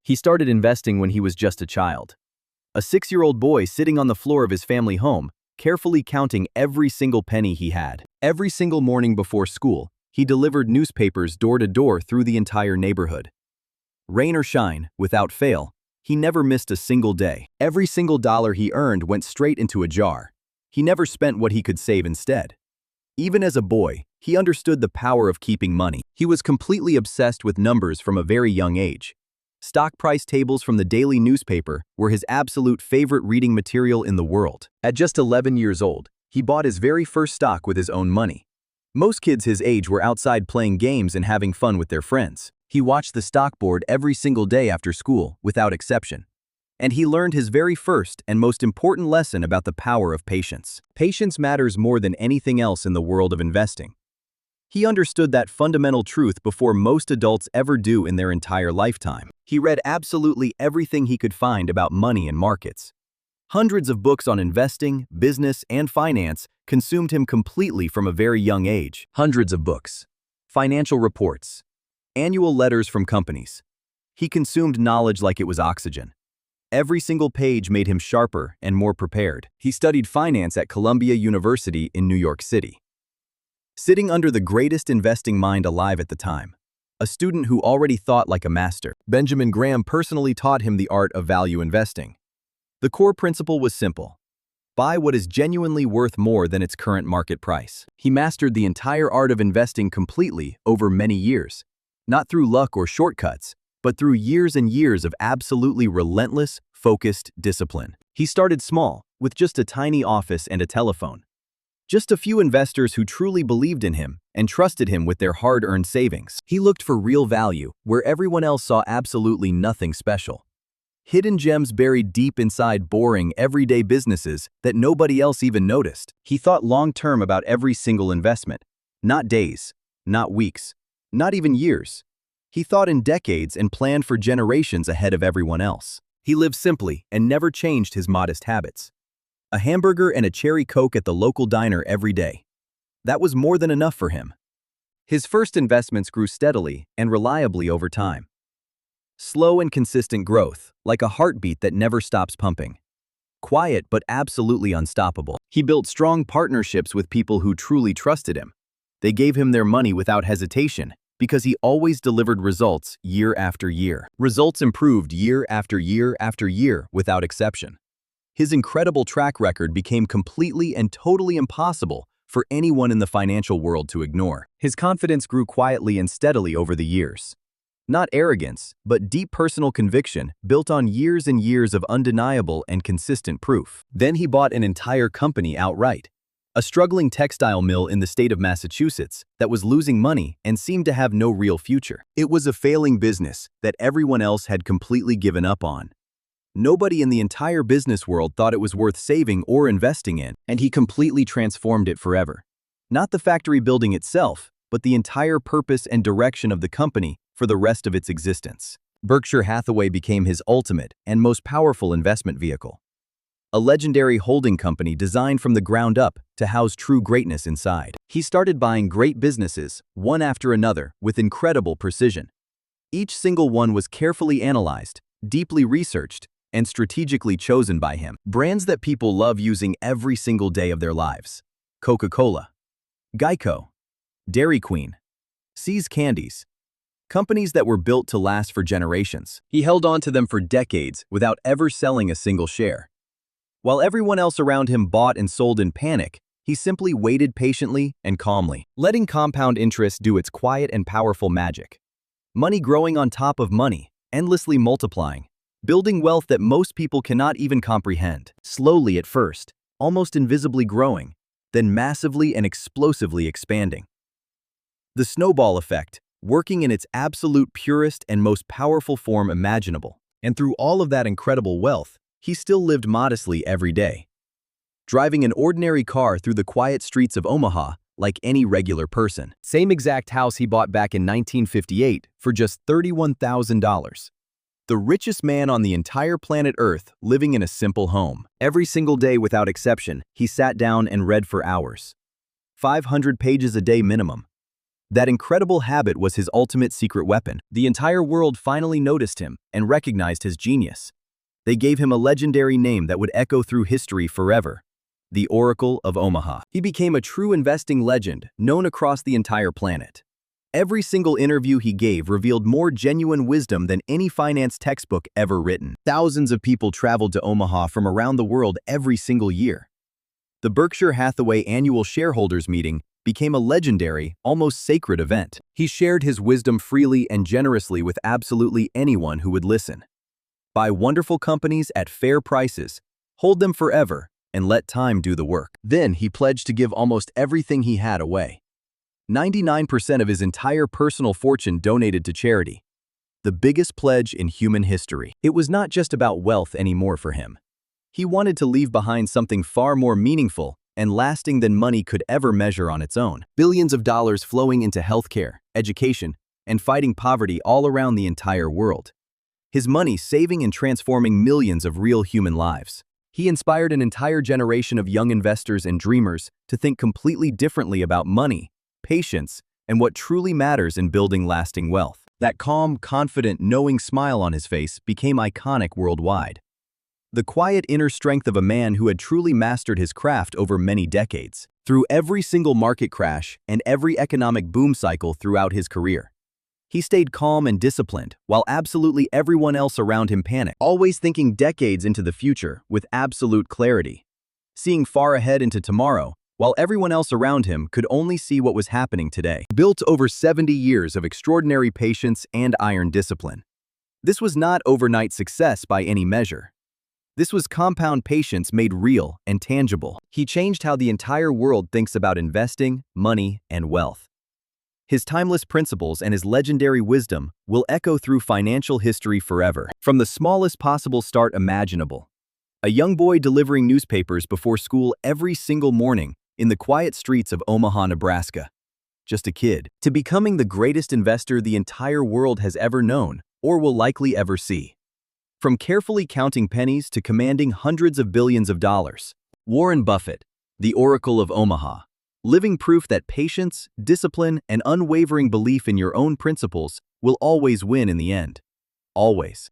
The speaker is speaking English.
He started investing when he was just a child. A 6-year-old boy sitting on the floor of his family home, carefully counting every single penny he had. Every single morning before school, he delivered newspapers door to door through the entire neighborhood. Rain or shine, without fail, he never missed a single day. Every single dollar he earned went straight into a jar. He never spent what he could save instead. Even as a boy, he understood the power of keeping money. He was completely obsessed with numbers from a very young age. Stock price tables from the daily newspaper were his absolute favorite reading material in the world. At just 11 years old, he bought his very first stock with his own money. Most kids his age were outside playing games and having fun with their friends. He watched the stock board every single day after school, without exception. And he learned his very first and most important lesson about the power of patience. Patience matters more than anything else in the world of investing. He understood that fundamental truth before most adults ever do in their entire lifetime. He read absolutely everything he could find about money and markets. Hundreds of books on investing, business, and finance consumed him completely from a very young age. Hundreds of books, financial reports, annual letters from companies. He consumed knowledge like it was oxygen. Every single page made him sharper and more prepared. He studied finance at Columbia University in New York City. Sitting under the greatest investing mind alive at the time, a student who already thought like a master, Benjamin Graham personally taught him the art of value investing. The core principle was simple: buy what is genuinely worth more than its current market price. He mastered the entire art of investing completely over many years, not through luck or shortcuts, but through years and years of absolutely relentless, focused discipline. He started small, with just a tiny office and a telephone. Just a few investors who truly believed in him and trusted him with their hard-earned savings. He looked for real value where everyone else saw absolutely nothing special. Hidden gems buried deep inside boring, everyday businesses that nobody else even noticed. He thought long-term about every single investment. Not days, not weeks, not even years. He thought in decades and planned for generations ahead of everyone else. He lived simply and never changed his modest habits. A hamburger and a cherry Coke at the local diner every day. That was more than enough for him. His first investments grew steadily and reliably over time. Slow and consistent growth, like a heartbeat that never stops pumping. Quiet but absolutely unstoppable. He built strong partnerships with people who truly trusted him. They gave him their money without hesitation because he always delivered results year after year. Results improved year after year after year without exception. His incredible track record became completely and totally impossible for anyone in the financial world to ignore. His confidence grew quietly and steadily over the years. Not arrogance, but deep personal conviction built on years and years of undeniable and consistent proof. Then he bought an entire company outright. A struggling textile mill in the state of Massachusetts that was losing money and seemed to have no real future. It was a failing business that everyone else had completely given up on. Nobody in the entire business world thought it was worth saving or investing in, and he completely transformed it forever. Not the factory building itself, but the entire purpose and direction of the company for the rest of its existence. Berkshire Hathaway became his ultimate and most powerful investment vehicle. A legendary holding company designed from the ground up to house true greatness inside. He started buying great businesses, one after another, with incredible precision. Each single one was carefully analyzed, deeply researched, and strategically chosen by him. Brands that people love using every single day of their lives. Coca-Cola, Geico, Dairy Queen, See's Candies. Companies that were built to last for generations. He held on to them for decades without ever selling a single share. While everyone else around him bought and sold in panic, he simply waited patiently and calmly, letting compound interest do its quiet and powerful magic. Money growing on top of money, endlessly multiplying, building wealth that most people cannot even comprehend. Slowly at first, almost invisibly growing, then massively and explosively expanding. The snowball effect, working in its absolute purest and most powerful form imaginable. And through all of that incredible wealth, he still lived modestly every day, driving an ordinary car through the quiet streets of Omaha like any regular person. Same exact house he bought back in 1958 for just $31,000. The richest man on the entire planet Earth living in a simple home. Every single day without exception, he sat down and read for hours. 500 pages a day minimum. That incredible habit was his ultimate secret weapon. The entire world finally noticed him and recognized his genius. They gave him a legendary name that would echo through history forever: the Oracle of Omaha. He became a true investing legend, known across the entire planet. Every single interview he gave revealed more genuine wisdom than any finance textbook ever written. Thousands of people traveled to Omaha from around the world every single year. The Berkshire Hathaway annual shareholders meeting became a legendary, almost sacred event. He shared his wisdom freely and generously with absolutely anyone who would listen. Buy wonderful companies at fair prices, hold them forever, and let time do the work. Then he pledged to give almost everything he had away. 99% of his entire personal fortune donated to charity. The biggest pledge in human history. It was not just about wealth anymore for him. He wanted to leave behind something far more meaningful and lasting than money could ever measure on its own. Billions of dollars flowing into healthcare, education, and fighting poverty all around the entire world. His money saving and transforming millions of real human lives. He inspired an entire generation of young investors and dreamers to think completely differently about money, patience, and what truly matters in building lasting wealth. That calm, confident, knowing smile on his face became iconic worldwide. The quiet inner strength of a man who had truly mastered his craft over many decades. Through every single market crash and every economic boom cycle throughout his career, he stayed calm and disciplined, while absolutely everyone else around him panicked, always thinking decades into the future with absolute clarity, seeing far ahead into tomorrow, while everyone else around him could only see what was happening today. Built over 70 years of extraordinary patience and iron discipline. This was not overnight success by any measure. This was compound patience made real and tangible. He changed how the entire world thinks about investing, money, and wealth. His timeless principles and his legendary wisdom will echo through financial history forever. From the smallest possible start imaginable, a young boy delivering newspapers before school every single morning in the quiet streets of Omaha, Nebraska, just a kid, to becoming the greatest investor the entire world has ever known or will likely ever see. From carefully counting pennies to commanding hundreds of billions of dollars, Warren Buffett, the Oracle of Omaha, living proof that patience, discipline, and unwavering belief in your own principles will always win in the end. Always.